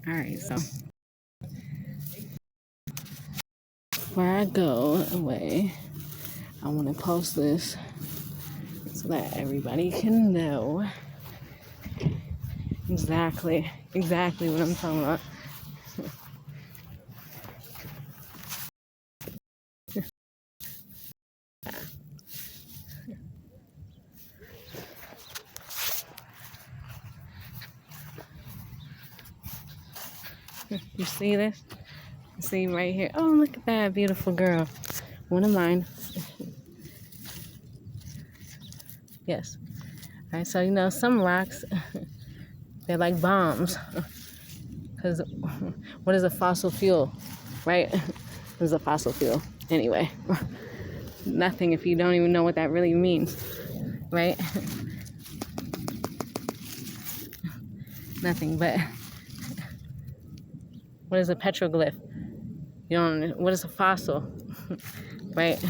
All right, so before I go away, I want to post this so that everybody can know exactly what I'm talking about. You see this? See right here. Oh, look at that beautiful girl. One of mine. Yes. All right, so you know some rocks, they're like bombs. Because what is a fossil fuel, right? What is a fossil fuel? Anyway, nothing if you don't even know what that really means, right? Nothing, but what is a petroglyph? You don't. What is a fossil, right?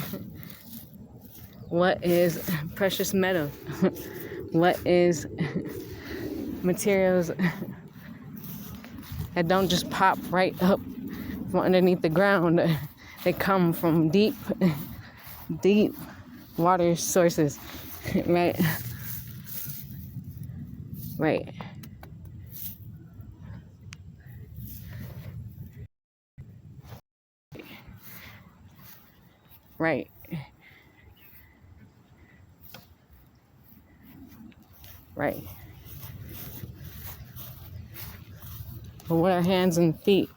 What is precious metal? What is materials that don't just pop right up from underneath the ground? They come from deep water sources, right? Right. Right. Right. But what are hands and feet?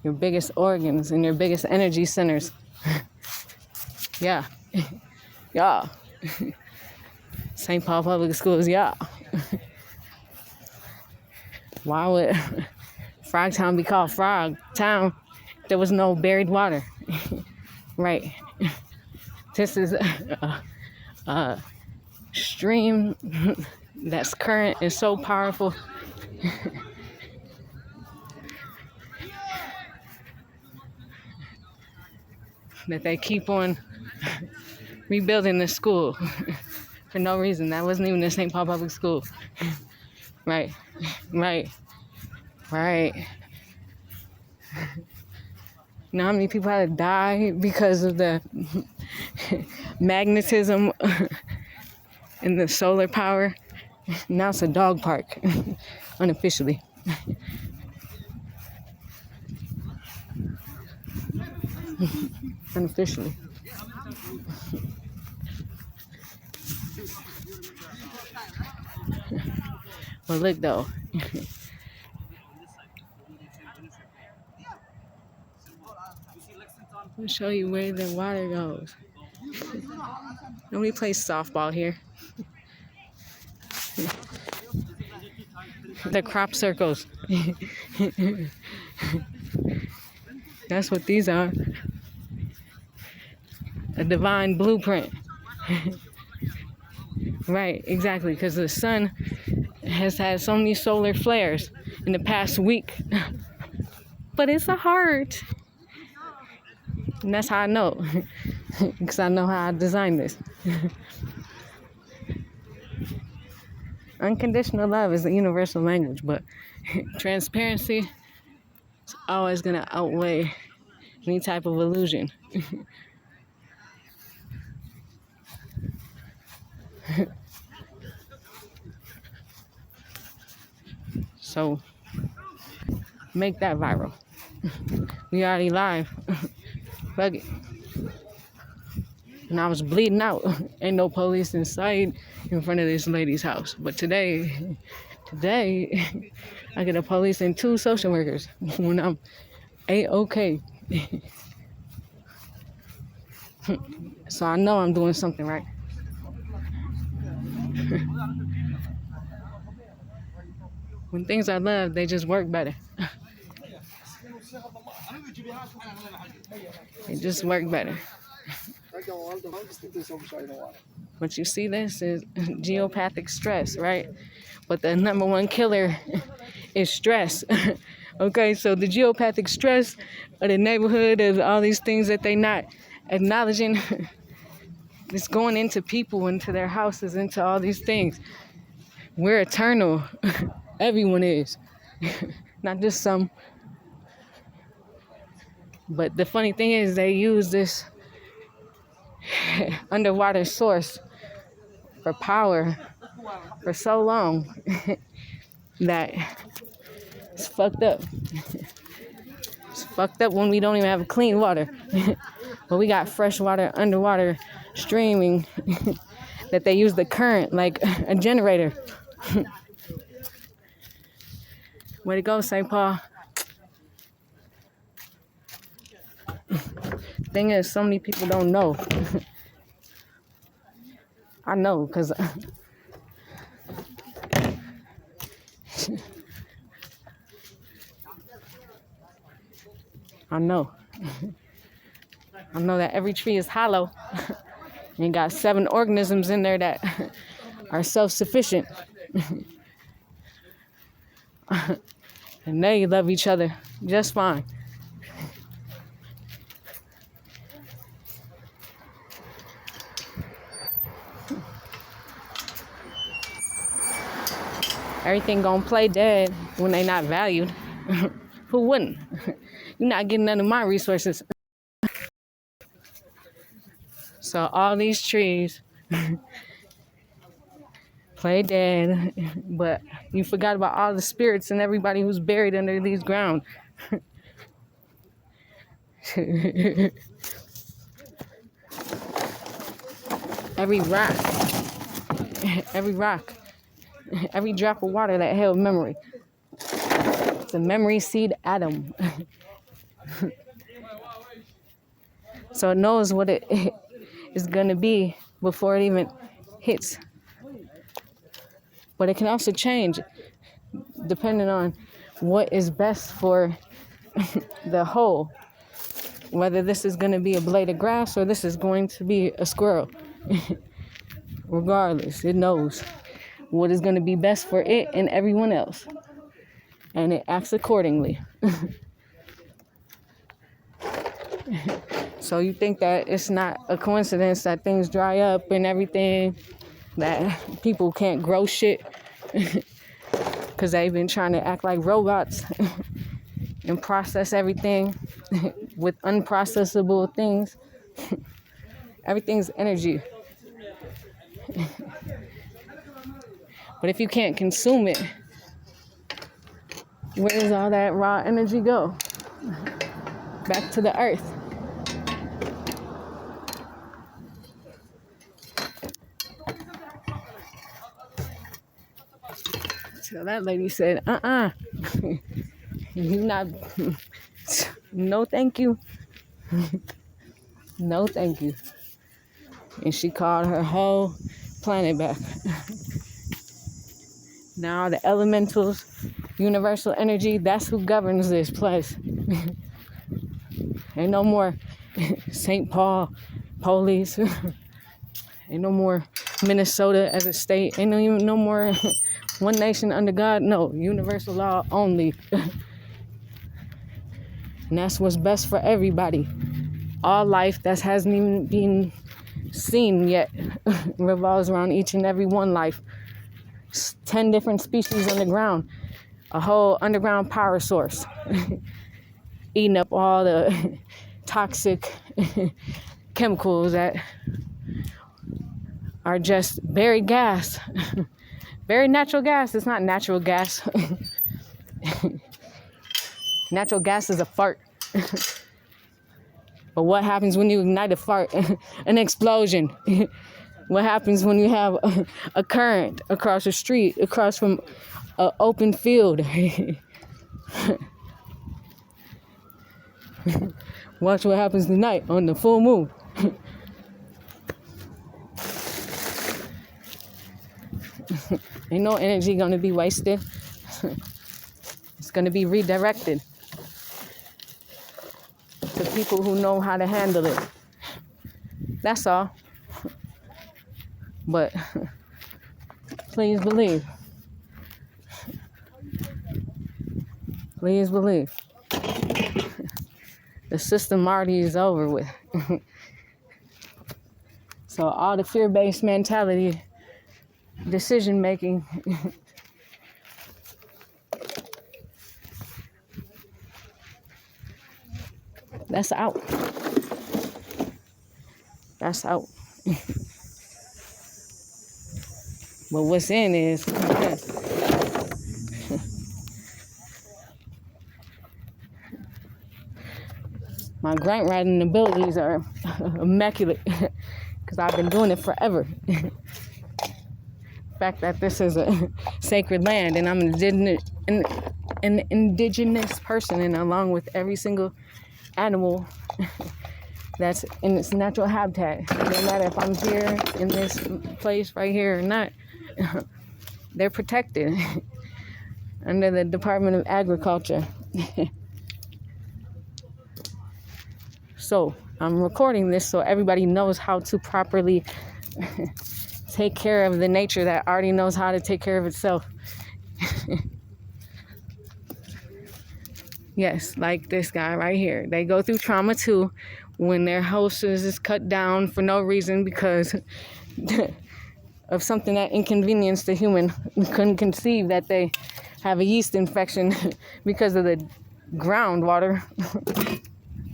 Your biggest organs and your biggest energy centers. Yeah. Yeah. St. Paul Public Schools, yeah. Why would Frogtown be called Frog Town? There was no buried water. Right. This is a stream that's current and so powerful. That they keep on rebuilding the school for no reason. That wasn't even the St. Paul Public School. Right. Right. Right. You know how many people had to die because of the magnetism and the solar power? Now it's a dog park, unofficially. Unofficially. Well, look though. I'll show you where the water goes. Nobody plays softball here. The crop circles. That's what these are. A divine blueprint. Right, exactly, because the sun has had so many solar flares in the past week. But it's a heart. And that's how I know. Because I know how I designed this. Unconditional love is a universal language, but transparency is always going to outweigh any type of illusion. So, make that viral. We already live. Fuck it. And I was bleeding out. Ain't no police in sight in front of this lady's house. But today, I get a police and 2 social workers when I'm A-okay. So I know I'm doing something right. When things are love, they just work better. They just work better. But you see, this is geopathic stress, right? But the number one killer is stress. Okay, so the geopathic stress of the neighborhood of all these things that they not acknowledging, it's going into people, into their houses, into all these things. We're eternal. Everyone is. not just some. But the funny thing is, they use this underwater source for power for so long that it's fucked up. It's fucked up when we don't even have clean water. But we got fresh water underwater streaming that they use the current like a generator. Way to go, St. Paul. Thing is, so many people don't know. I know, because I know. I know that every tree is hollow. And got 7 organisms in there that are self-sufficient. And they love each other just fine. Everything gonna play dead when they not valued. Who wouldn't? You're not getting none of my resources. So all these trees play dead, but you forgot about all the spirits and everybody who's buried under these ground. Every rock, every drop of water that held memory. It's a memory seed atom. So it knows what it is going to be before it even hits. But it can also change depending on what is best for the whole. Whether this is going to be a blade of grass or this is going to be a squirrel. Regardless, it knows what is going to be best for it and everyone else. And it acts accordingly. So you think that it's not a coincidence that things dry up and everything, that people can't grow shit because they've been trying to act like robots and process everything with unprocessable things. Everything's energy. But if you can't consume it, where does all that raw energy go? Back to the earth. So that lady said, you not, no thank you. No thank you. And she called her whole planet back. Now the elementals, universal energy, that's who governs this place. Ain't no more St. Paul police. Ain't no more Minnesota as a state. Ain't no more one nation under God. No, universal law only. And that's what's best for everybody. All life that hasn't even been seen yet revolves around each and every one life. 10 different species underground. A whole underground power source. Eating up all the toxic chemicals that are just buried gas. Buried natural gas. It's not natural gas. Natural gas is a fart. But what happens when you ignite a fart? An explosion. What happens when you have a current across the street, across from an open field? Watch what happens tonight on the full moon. Ain't no energy gonna be wasted. It's gonna be redirected to people who know how to handle it. That's all. But please believe. Please believe. The system already is over with. So all the fear-based mentality, decision making That's out. That's out. But what's in is my grant writing abilities are immaculate because I've been doing it forever. The fact that this is a sacred land and I'm an indigenous person, and along with every single animal that's in its natural habitat, no matter if I'm here in this place right here or not, they're protected under the Department of Agriculture. So I'm recording this so everybody knows how to properly take care of the nature that already knows how to take care of itself. Yes, like this guy right here. They go through trauma too when their host is cut down for no reason because of something that inconvenienced the human. We couldn't conceive that they have a yeast infection because of the groundwater,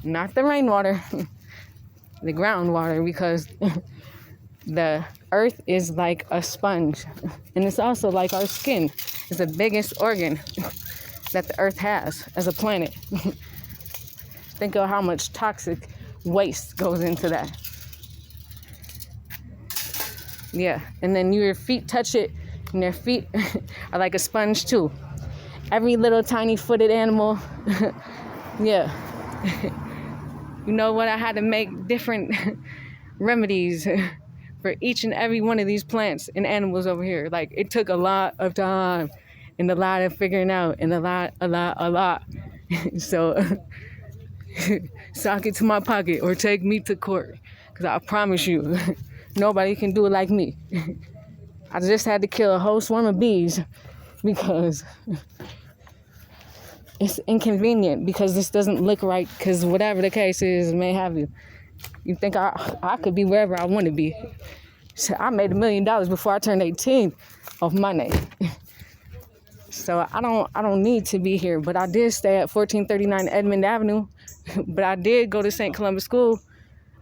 not the rainwater, the groundwater, because the earth is like a sponge, and it's also like our skin. It's the biggest organ that the earth has as a planet. Think of how much toxic waste goes into that. Yeah, and then your feet touch it, and their feet are like a sponge too. Every little tiny footed animal, yeah. You know what? I had to make different remedies for each and every one of these plants and animals over here. Like, it took a lot of time and a lot of figuring out and a lot. So, sock it to my pocket or take me to court. Because I promise you, nobody can do it like me. I just had to kill a whole swarm of bees because it's inconvenient, because this doesn't look right, because whatever the case is, may have you. You think I could be wherever I want to be. So I made $1 million before I turned 18 off my name. So I don't need to be here, but I did stay at 1439 Edmond Avenue. But I did go to St. Columbus School.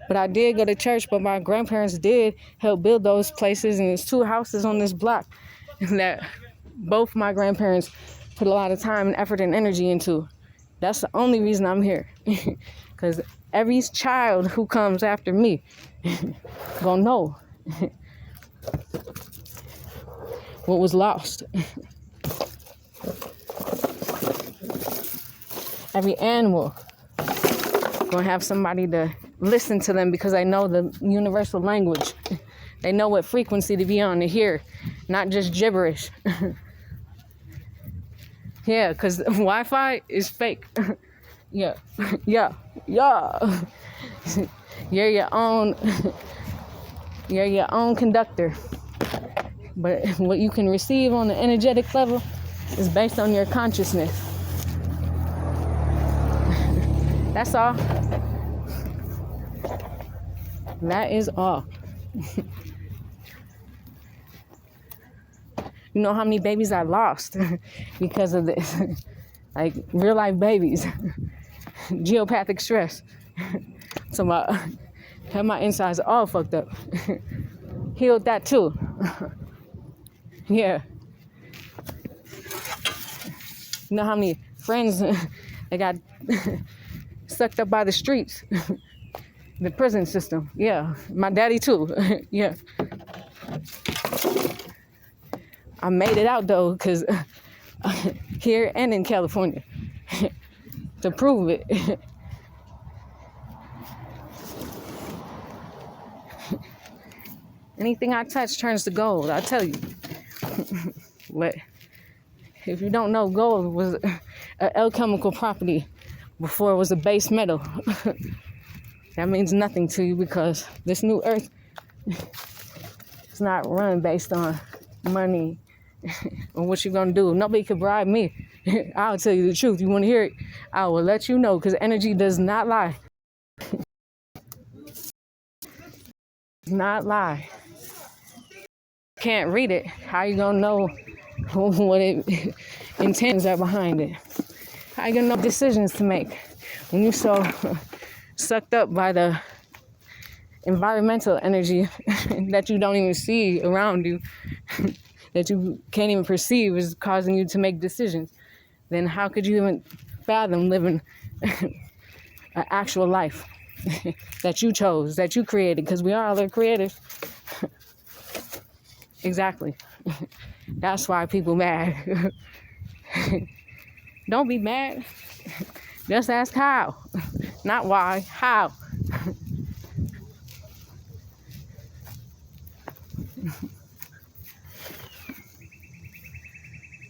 But I did go to church, but my grandparents did help build those places, and there's 2 houses on this block that both my grandparents put a lot of time and effort and energy into. That's the only reason I'm here. Because every child who comes after me gonna know what was lost. Every animal gonna have somebody to listen to them because they know the universal language. They know what frequency to be on to hear, not just gibberish. Yeah, because Wi-Fi is fake. Yeah. You're your own conductor. But what you can receive on the energetic level is based on your consciousness. That's all. That is all. You know how many babies I lost because of this? Like, real life babies. Geopathic stress. So had my insides all fucked up. Healed that too. Yeah. You know how many friends that got sucked up by the streets? The prison system. Yeah. My daddy too. Yeah. I made it out though, because here and in California to prove it. Anything I touch turns to gold, I tell you. But if you don't know, gold was an alchemical property before it was a base metal. That means nothing to you, because this new earth is not run based on money or what you're gonna do. Nobody can bribe me. I'll tell you the truth. You want to hear it? I will let you know, because energy does not lie. Not lie. Can't read it. How you gonna know what it intents are behind it? How you gonna know decisions to make when you so sucked up by the environmental energy that you don't even see around you, that you can't even perceive is causing you to make decisions, then how could you even fathom living an actual life that you chose, that you created? Because we are all the creators. Exactly. That's why people mad. Don't be mad. Just ask how. Not why. How.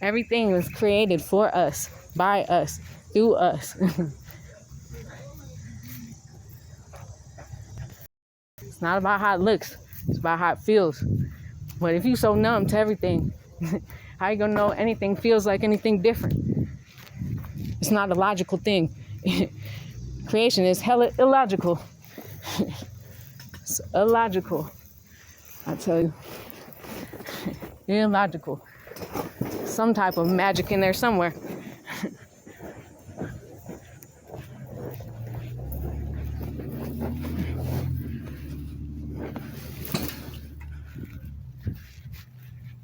Everything was created for us, by us, through us. It's not about how it looks. It's about how it feels. But if you're so numb to everything, how you gonna know anything feels like anything different? It's not a logical thing. Creation is hella illogical. It's illogical. I tell you. Illogical. Some type of magic in there somewhere.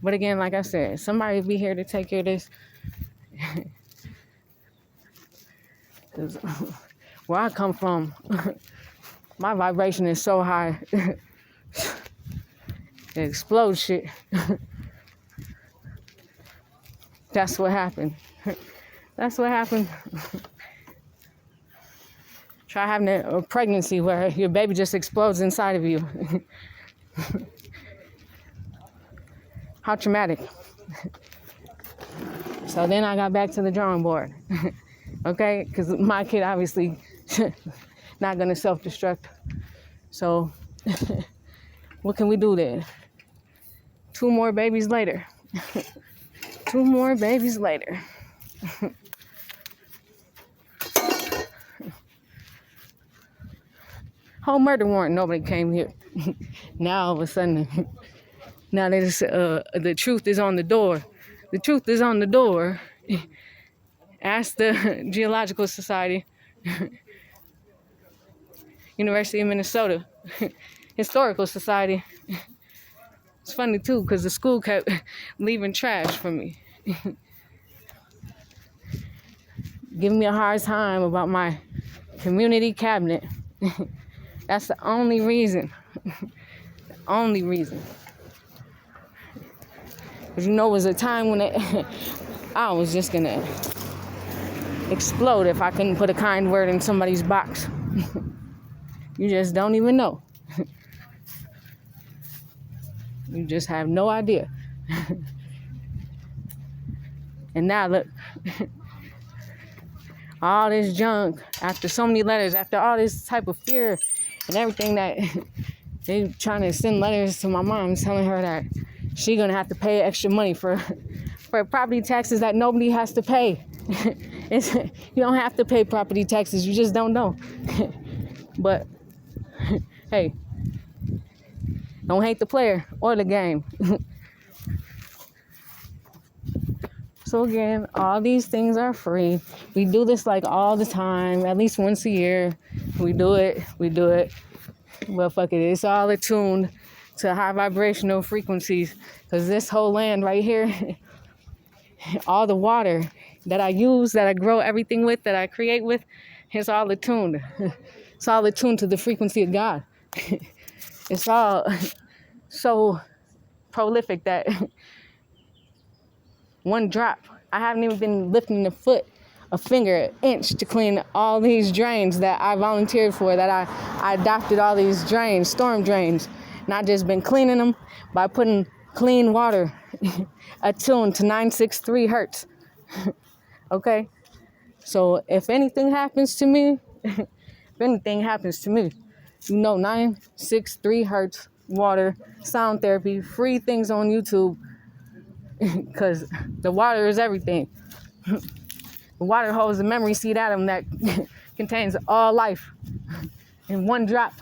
But again, like I said, somebody be here to take care of this. Because where I come from, my vibration is so high. It explodes shit. That's what happened. That's what happened. Try having a pregnancy where your baby just explodes inside of you. How traumatic. So then I got back to the drawing board. Okay? Because my kid obviously not going to self-destruct. So what can we do then? 2 more babies later. 2 more babies later. Whole murder warrant, nobody came here. Now all of a sudden, now they just, the truth is on the door. The truth is on the door. Ask the Geological Society, University of Minnesota, Historical Society. It's funny too, because the school kept leaving trash for me. Giving me a hard time about my community cabinet. That's the only reason. The only reason. Because it was a time when I was just going to explode if I couldn't put a kind word in somebody's box. You just don't even know. You just have no idea. And now look, all this junk, after so many letters, after all this type of fear and everything, that they trying to send letters to my mom telling her that she gonna have to pay extra money for property taxes that nobody has to pay. You don't have to pay property taxes, you just don't know. But hey, don't hate the player or the game. So again, all these things are free. We do this like all the time, at least once a year. We do it. Well, fuck it. It's all attuned to high vibrational frequencies. Because this whole land right here, all the water that I use, that I grow everything with, that I create with, it's all attuned. It's all attuned to the frequency of God. It's all so prolific that one drop, I haven't even been lifting a finger, an inch to clean all these drains that I volunteered for, that I adopted all these drains, storm drains. And I just been cleaning them by putting clean water attuned to 963 hertz. Okay? So if anything happens to me, 963 hertz water, sound therapy, free things on YouTube. Because the water is everything. The water holds the memory seed atom that contains all life in one drop.